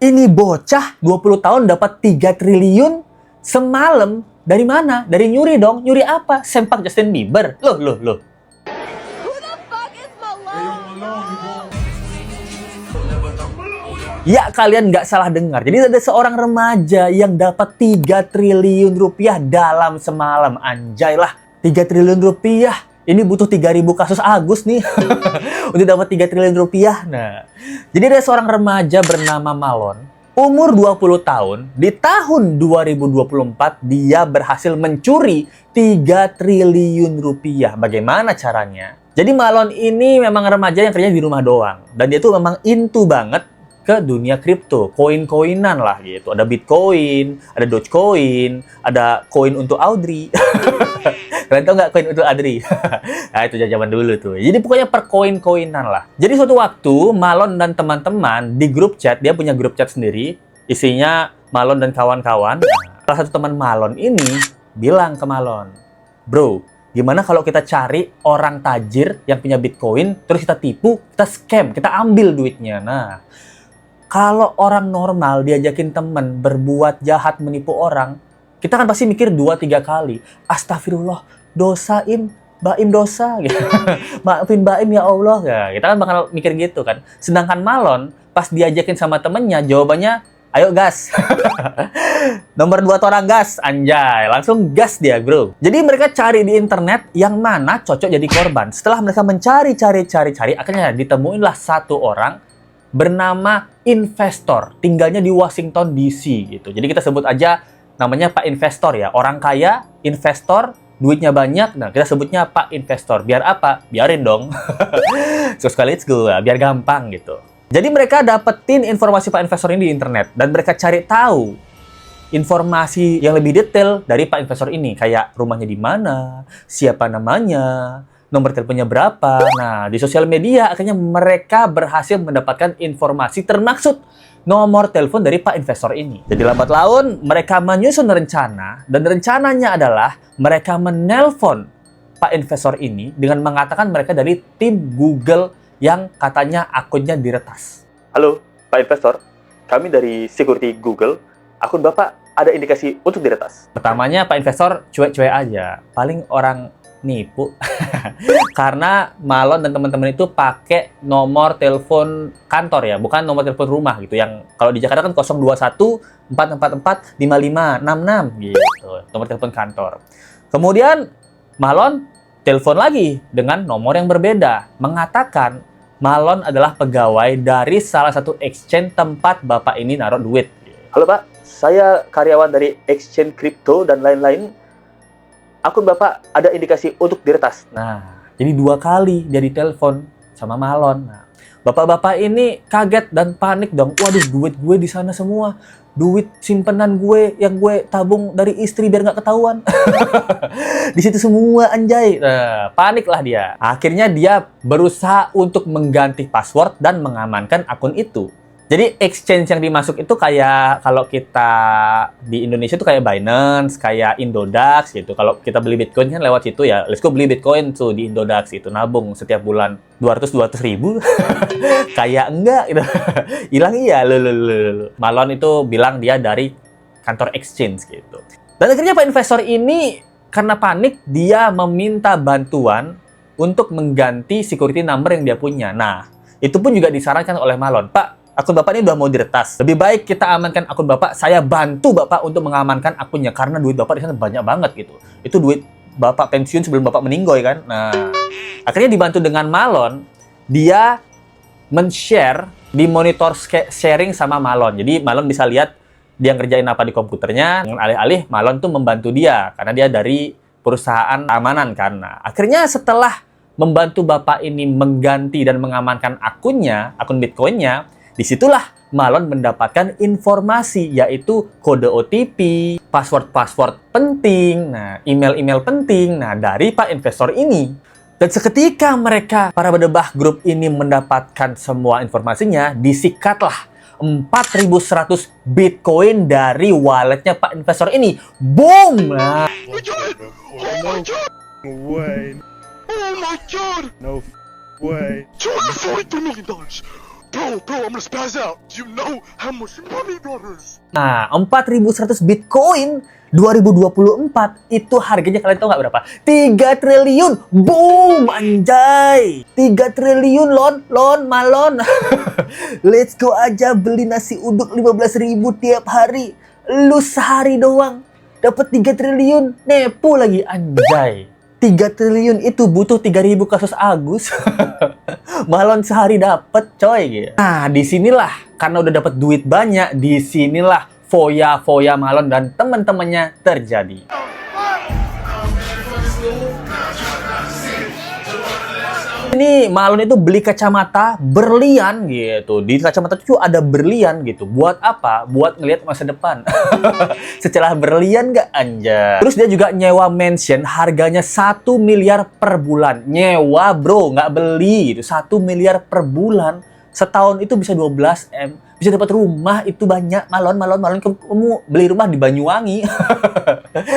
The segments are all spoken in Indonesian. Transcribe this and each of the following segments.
Ini bocah 20 tahun dapat 3 triliun semalam. Dari mana? Dari nyuri dong. Nyuri apa? Sempak Justin Bieber. Loh. Ya, kalian nggak salah dengar. Jadi ada seorang remaja yang dapat 3 triliun rupiah dalam semalam. Anjay lah, 3 triliun rupiah. Ini butuh 3.000 kasus Agus nih untuk dapat 3 triliun rupiah. Nah, jadi ada seorang remaja bernama Malon. Umur 20 tahun, di tahun 2024 dia berhasil mencuri 3 triliun rupiah. Bagaimana caranya? Jadi Malon ini memang remaja yang kerja di rumah doang. Dan dia tuh memang into banget ke dunia kripto, koin-koinan lah gitu. Ada Bitcoin, ada Dogecoin, ada koin untuk Audrey. Kalian tau nggak koin untuk Audrey? Nah, itu zaman dulu tuh. Jadi pokoknya perkoin-koinan lah. Jadi suatu waktu, Malon dan teman-teman di grup chat, dia punya grup chat sendiri, isinya Malon dan kawan-kawan. Salah satu teman Malon ini bilang ke Malon, "Bro, gimana kalau kita cari orang tajir yang punya Bitcoin, terus kita tipu, kita scam, kita ambil duitnya." Nah, kalau orang normal diajakin temen berbuat jahat menipu orang, kita kan pasti mikir 2-3 kali. Astagfirullah, dosain, baim dosa. Gitu. Maafin baim ya Allah. Ya, kita kan bakal mikir gitu kan. Sedangkan Malon, pas diajakin sama temennya, jawabannya, ayo gas. Nomor 2 orang gas, anjay. Langsung gas dia, bro. Jadi mereka cari di internet yang mana cocok jadi korban. Setelah mereka mencari, akhirnya ditemuinlah satu orang bernama investor, tinggalnya di Washington DC gitu. Jadi kita sebut aja namanya Pak Investor ya, orang kaya, investor, duitnya banyak. Nah, kita sebutnya Pak Investor. Biar apa? Biarin dong. So sekali let's go, biar gampang gitu. Jadi mereka dapetin informasi Pak Investor ini di internet dan mereka cari tahu informasi yang lebih detail dari Pak Investor ini, kayak rumahnya di mana, siapa namanya, nomor teleponnya berapa. Nah, di sosial media akhirnya mereka berhasil mendapatkan informasi termaksud nomor telepon dari Pak Investor ini. Jadi lambat laun mereka menyusun rencana dan rencananya adalah mereka menelpon Pak Investor ini dengan mengatakan mereka dari tim Google yang katanya akunnya diretas. "Halo, Pak Investor, kami dari security Google. Akun Bapak ada indikasi untuk diretas." Pertamanya Pak Investor cuek-cuek aja. Paling orang nipu. Karena Malon dan teman-teman itu pakai nomor telepon kantor ya, bukan nomor telepon rumah gitu. Yang kalau di Jakarta kan 021 444 5566 gitu. Nomor telepon kantor. Kemudian Malon telepon lagi dengan nomor yang berbeda, mengatakan Malon adalah pegawai dari salah satu exchange tempat Bapak ini naruh duit. "Halo Pak, saya karyawan dari exchange kripto dan lain-lain. Akun Bapak ada indikasi untuk diretas." Nah, jadi 2 kali dia ditelepon sama Malon. Nah, bapak-bapak ini kaget dan panik dong. Waduh, duit gue di sana semua. Duit simpenan gue yang gue tabung dari istri biar nggak ketahuan. Di situ semua, anjay. Nah, paniklah dia. Akhirnya dia berusaha untuk mengganti password dan mengamankan akun itu. Jadi exchange yang dimasuk itu kayak kalau kita di Indonesia itu kayak Binance, kayak Indodax gitu. Kalau kita beli Bitcoin kan lewat situ ya. Let's go beli Bitcoin tuh di Indodax itu, nabung setiap bulan 200 ribu. Kayak enggak gitu. Hilang iya. Malon itu bilang dia dari kantor exchange gitu. Dan akhirnya Pak Investor ini karena panik dia meminta bantuan untuk mengganti security number yang dia punya. Nah, itu pun juga disarankan oleh Malon. "Pak, akun Bapak ini udah mau diretas. Lebih baik kita amankan akun Bapak. Saya bantu Bapak untuk mengamankan akunnya karena duit Bapak di sana banyak banget gitu. Itu duit Bapak pensiun sebelum Bapak meninggoy kan." Nah, akhirnya dibantu dengan Malon, dia men-share di monitor sharing sama Malon. Jadi Malon bisa lihat dia ngerjain apa di komputernya. Dengan alih-alih Malon tuh membantu dia karena dia dari perusahaan keamanan kan. Nah, akhirnya setelah membantu Bapak ini mengganti dan mengamankan akunnya, akun Bitcoin-nya, disitulah Malon mendapatkan informasi, yaitu kode OTP, password-password penting, nah email-email penting, nah dari Pak Investor ini. Dan seketika mereka, para berdebah grup ini mendapatkan semua informasinya, disikatlah 4.100 Bitcoin dari walletnya Pak Investor ini. Boom! Nah. Oh my god! Oh my god! No way! $242 million! Bro, I'm gonna spaz out. You know how much money that is? Nah, 4.100 Bitcoin 2024 itu harganya kalian tahu nggak berapa? 3 triliun. Boom, anjay. 3 triliun, malon. Let's go aja beli nasi uduk 15.000 tiap hari. Lu sehari doang dapat 3 triliun. Nepo lagi, anjay. 3 triliun itu butuh 3.000 kasus Agus. Malon sehari dapat, coy gitu. Nah, disinilah karena udah dapat duit banyak, disinilah foya-foya Malon dan teman-temannya terjadi. Ini Malon itu beli kacamata berlian gitu. Di kacamata itu ada berlian gitu. Buat apa? Buat ngelihat masa depan. Setelah berlian nggak, anjay. Terus dia juga nyewa mansion harganya 1 miliar per bulan. Nyewa bro, nggak beli. 1 miliar per bulan. Setahun itu bisa 12 M. Bisa dapat rumah itu banyak. Malon, kamu beli rumah di Banyuwangi.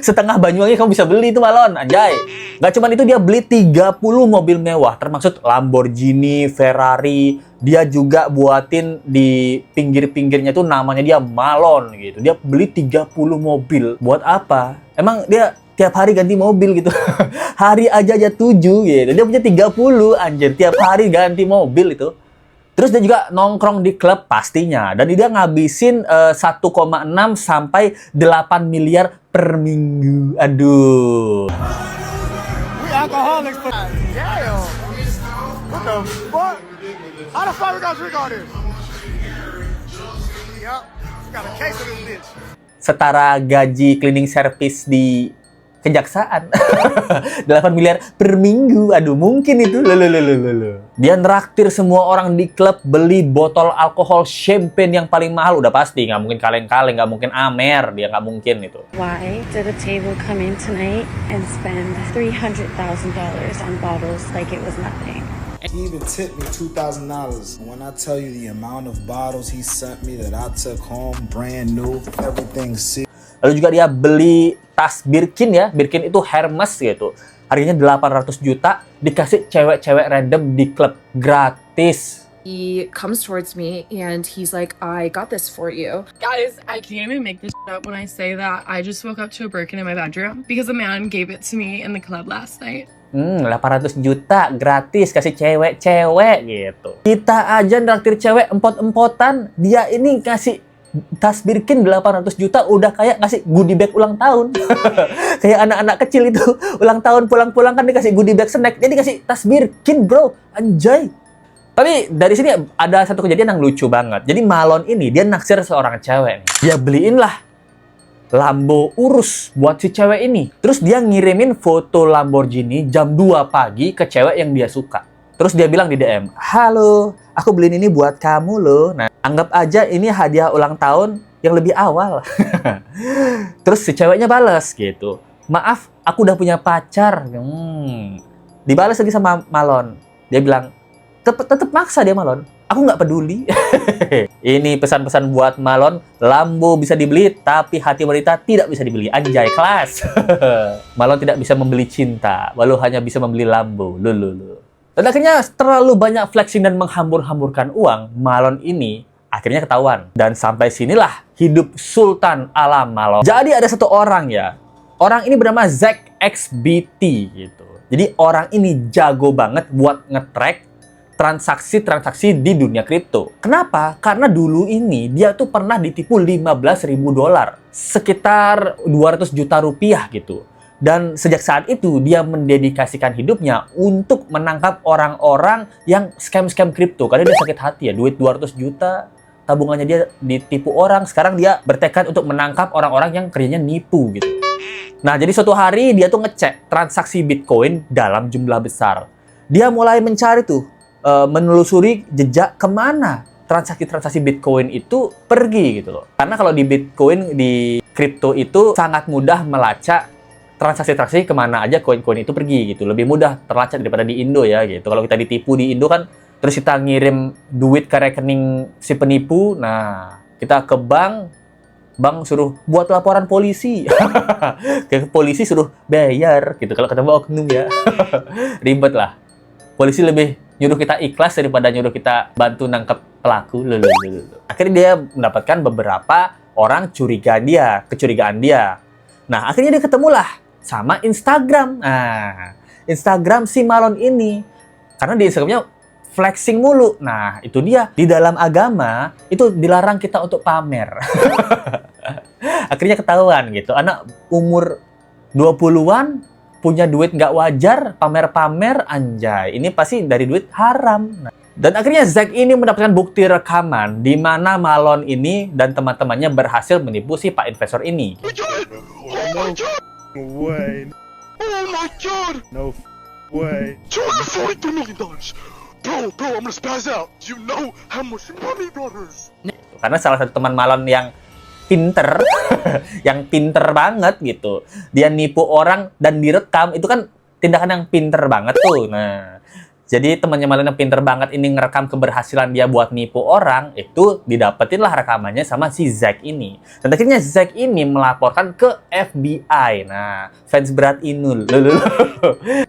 Setengah Banyuwangi kamu bisa beli itu, Malon, anjay. Gak cuma itu, dia beli 30 mobil mewah, termasuk Lamborghini, Ferrari. Dia juga buatin di pinggir-pinggirnya tuh namanya dia Malon gitu. Dia beli 30 mobil. Buat apa? Emang dia tiap hari ganti mobil gitu. Hari aja 7 gitu. Dia punya 30, anjir. Tiap hari ganti mobil itu. Terus dia juga nongkrong di klub pastinya. Dan dia ngabisin 1,6 sampai 8 miliar per minggu. Aduh. We alcoholics, but damn. What the fuck? How the fuck we got drink all this? Yup. Got a case of this bitch. Setara gaji cleaning service di kejaksaan. 8 miliar per minggu. Aduh, mungkin itu. Dia neraktir semua orang di klub beli botol alkohol champagne yang paling mahal. Udah pasti, nggak mungkin kaleng-kaleng, nggak mungkin Amer. Dia nggak mungkin itu. Why did a table come in tonight and spend $300,000 on bottles like it was nothing? He even tipped me $2,000. When I tell you the amount of bottles he sent me that I took home, brand new, everything sealed. Lalu juga dia beli tas Birkin ya. Birkin itu Hermes gitu. Harganya 800 juta. Dikasih cewek-cewek random di klub gratis. He comes towards me and he's like, I got this for you. Guys, I can't even make this up when I say that I just woke up to a Birkin in my bedroom because a man gave it to me in the club last night. 800 juta gratis kasih cewek-cewek gitu. Kita aja nraktir cewek empot-empotan. Dia ini kasih tas Birkin 800 juta udah kayak ngasih goodie bag ulang tahun. Kayak anak-anak kecil itu ulang tahun pulang-pulang kan dikasih goodie bag snack. Jadi kasih tas Birkin, bro. Anjay. Tapi dari sini ada satu kejadian yang lucu banget. Jadi Malon ini dia naksir seorang cewek nih. Dia beliin lah Lambo Urus buat si cewek ini. Terus dia ngirimin foto Lamborghini jam 2 pagi ke cewek yang dia suka. Terus dia bilang di DM, "Halo, aku beliin ini buat kamu loh." Nah, anggap aja ini hadiah ulang tahun yang lebih awal. Terus si ceweknya balas gitu, "Maaf, aku udah punya pacar." Dibalas lagi sama Malon. Dia bilang, tetep maksa dia Malon. "Aku nggak peduli." Ini pesan-pesan buat Malon. Lambo bisa dibeli, tapi hati wanita tidak bisa dibeli. Anjay, kelas. Malon tidak bisa membeli cinta, walau hanya bisa membeli Lambo. Lulu. Dan akhirnya terlalu banyak flexing dan menghambur-hamburkan uang, Malon ini akhirnya ketahuan. Dan sampai sinilah hidup Sultan ala Malon. Jadi ada satu orang ya. Orang ini bernama Zack XBT gitu. Jadi orang ini jago banget buat nge-track transaksi-transaksi di dunia kripto. Kenapa? Karena dulu ini dia tuh pernah ditipu $15.000. Sekitar 200 juta rupiah gitu. Dan sejak saat itu dia mendedikasikan hidupnya untuk menangkap orang-orang yang scam-scam kripto. Karena dia sakit hati ya, duit 200 juta, tabungannya dia ditipu orang. Sekarang dia bertekad untuk menangkap orang-orang yang kerjanya nipu gitu. Nah, jadi suatu hari dia tuh ngecek transaksi Bitcoin dalam jumlah besar. Dia mulai mencari tuh, menelusuri jejak kemana transaksi-transaksi Bitcoin itu pergi gitu loh. Karena kalau di Bitcoin, di kripto itu sangat mudah melacak transaksi-transaksi kemana aja koin-koin itu pergi gitu. Lebih mudah terlacak daripada di Indo ya gitu. Kalau kita ditipu di Indo kan, terus kita ngirim duit ke rekening si penipu, nah kita ke bank suruh buat laporan polisi. Ke polisi suruh bayar gitu. Kalau ketemu oknum ya. Ribet lah. Polisi lebih nyuruh kita ikhlas daripada nyuruh kita bantu nangkep pelaku. Akhirnya dia mendapatkan beberapa orang kecurigaan dia. Nah, akhirnya dia ketemulah sama Instagram. Nah, Instagram si Malone ini. Karena di Instagramnya flexing mulu. Nah, itu dia. Di dalam agama, itu dilarang kita untuk pamer. Akhirnya ketahuan gitu. Anak umur 20-an punya duit nggak wajar, pamer-pamer, anjay. Ini pasti dari duit haram. Nah, dan akhirnya Zack ini mendapatkan bukti rekaman di mana Malone ini dan teman-temannya berhasil menipu si Pak Investor ini. Oh my god! No way. Oh my god! No way. $242 million. Bro, I'm gonna spaz out. You know how much money, brothers? Karena salah satu teman Malone yang pinter, yang pinter banget gitu. Dia nipu orang dan direkam, itu kan tindakan yang pinter banget tuh. Nah, jadi temannya Malone yang pinter banget ini ngerekam keberhasilan dia buat nipu orang, itu didapetin lah rekamannya sama si Zack ini. Dan akhirnya Zack ini melaporkan ke FBI. Nah, fans berat Inul.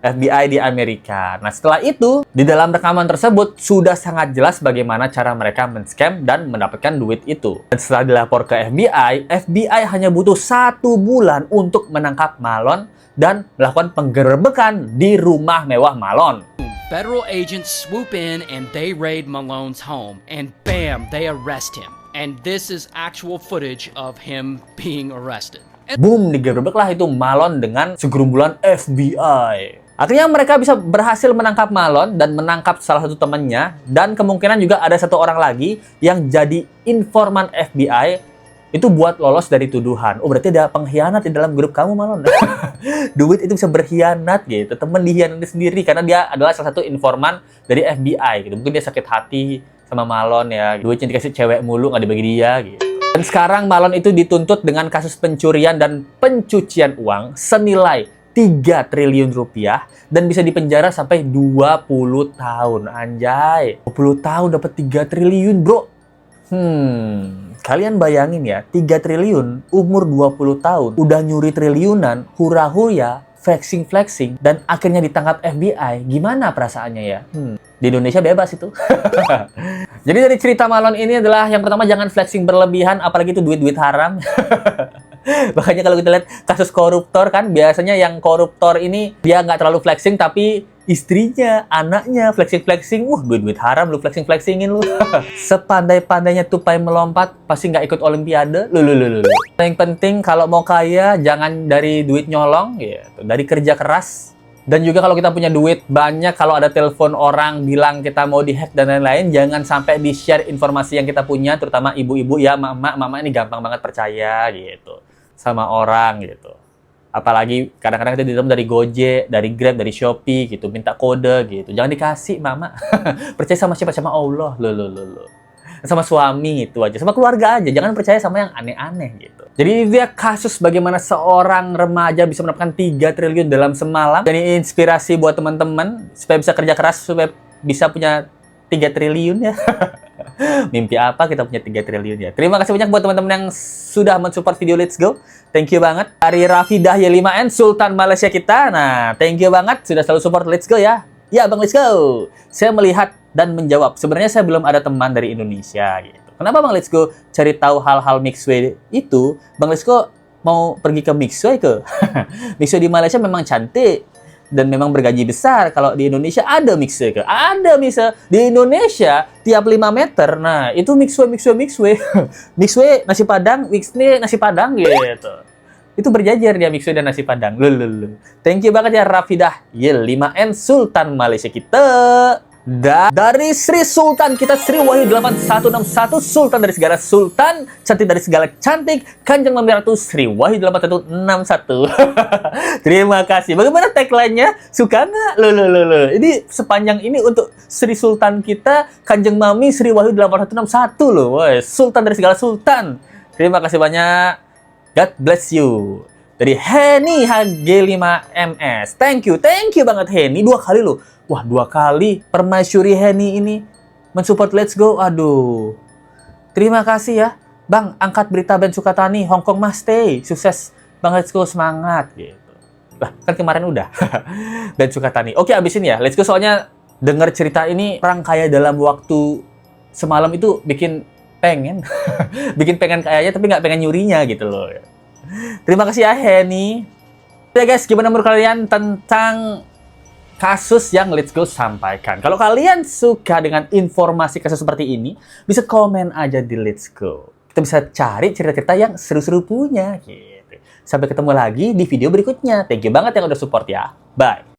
FBI di Amerika. Nah, setelah itu, di dalam rekaman tersebut sudah sangat jelas bagaimana cara mereka men-scam dan mendapatkan duit itu. Dan setelah dilapor ke FBI, FBI hanya butuh 1 bulan untuk menangkap Malone dan melakukan penggerebekan di rumah mewah Malone. Federal agents swoop in and they raid Malone's home, and bam, they arrest him. And this is actual footage of him being arrested. Boom, digerebeklah itu Malone dengan segerombolan FBI. Akhirnya mereka bisa berhasil menangkap Malone dan menangkap salah satu temannya, dan kemungkinan juga ada 1 orang lagi yang jadi informan FBI itu buat lolos dari tuduhan. Oh, berarti ada pengkhianat di dalam grup kamu, Malone. Duit itu bisa berkhianat gitu. Temen dihianati sendiri karena dia adalah salah satu informan dari FBI gitu. Mungkin dia sakit hati sama Malone ya. Duitnya dikasih cewek mulu, nggak dibagi dia gitu. Dan sekarang Malone itu dituntut dengan kasus pencurian dan pencucian uang senilai 3 triliun rupiah dan bisa dipenjara sampai 20 tahun. Anjay. 20 tahun dapat 3 triliun, bro. Kalian bayangin ya, 3 triliun, umur 20 tahun, udah nyuri triliunan, hura-hura, flexing, dan akhirnya ditangkap FBI. Gimana perasaannya ya? Di Indonesia bebas itu. Jadi dari cerita Malone ini adalah, yang pertama, jangan flexing berlebihan, apalagi itu duit-duit haram. Makanya kalau kita lihat kasus koruptor kan, biasanya yang koruptor ini, dia nggak terlalu flexing, tapi istrinya, anaknya flexing-flexing. Duit-duit haram lu flexing-flexingin lu. Sepandai-pandainya tupai melompat, pasti nggak ikut olimpiade. Lu. Yang penting kalau mau kaya, jangan dari duit nyolong, gitu. Dari kerja keras. Dan juga kalau kita punya duit banyak, kalau ada telepon orang bilang kita mau dihack dan lain-lain, jangan sampai di-share informasi yang kita punya, terutama ibu-ibu ya, mama ini gampang banget percaya gitu sama orang gitu. Apalagi kadang-kadang kita ditemu dari Gojek, dari Grab, dari Shopee gitu, minta kode gitu. Jangan dikasih, Mama. Percaya sama siapa? Sama Allah. Loh. Sama suami itu aja, sama keluarga aja. Jangan percaya sama yang aneh-aneh gitu. Jadi dia kasus bagaimana seorang remaja bisa mendapatkan 3 triliun dalam semalam. Dan ini inspirasi buat teman-teman supaya bisa kerja keras, supaya bisa punya 3 triliun ya. Mimpi apa kita punya 3 triliun ya. Terima kasih banyak buat teman-teman yang sudah mensupport video Let's Go. Thank you banget. Dari Rafidah Y5N, Sultan Malaysia kita. Nah, thank you banget sudah selalu support Let's Go ya. Ya, Bang Let's Go. Saya melihat dan menjawab. Sebenarnya saya belum ada teman dari Indonesia gitu. Kenapa Bang Let's Go cari tahu hal-hal Mixway itu? Bang Let's Go mau pergi ke Mixway ke? Mixway di Malaysia memang cantik dan memang bergaji besar. Kalau di Indonesia ada Mixway ke? Ada Mixway. Di Indonesia tiap 5 meter. Nah, itu Mixway. Mixway nasi Padang, Mixway nasi Padang gitu. Itu berjajar dia Mixway dan nasi Padang. Lululul. Thank you banget ya Rafidah Y5N Sultan Malaysia kita. Dari Sri Sultan kita, Sri Wahyu 8161, Sultan dari segala Sultan, cantik dari segala cantik, Kanjeng Mami Ratu Sri Wahyu 8161. Terima kasih. Bagaimana tagline-nya? Suka nggak? Loh. Ini sepanjang ini untuk Sri Sultan kita, Kanjeng Mami Sri Wahyu 8161 loh. Woy, Sultan dari segala Sultan. Terima kasih banyak. God bless you. Dari Henny HG5MS. Thank you banget Henny. 2 kali loh. Wah, 2 kali permaisuri Henny ini mensupport Let's Go. Aduh. Terima kasih ya. Bang, angkat berita Ben Sukatani, Hong Kong must stay. Sukses Bang Let's Go, semangat gitu. Lah, kan kemarin udah. Ben Sukatani. Oke, abisin ya. Let's Go soalnya dengar cerita ini orang kaya dalam waktu semalam itu bikin pengen bikin pengen kayaknya tapi nggak pengen nyurinya gitu loh. Terima kasih ya Henny. Ya guys, gimana menurut kalian tentang kasus yang Let's Go sampaikan? Kalau kalian suka dengan informasi kasus seperti ini, bisa komen aja di Let's Go. Kita bisa cari cerita-cerita yang seru-seru punya gitu. Sampai ketemu lagi di video berikutnya. Thank you banget yang udah support ya. Bye.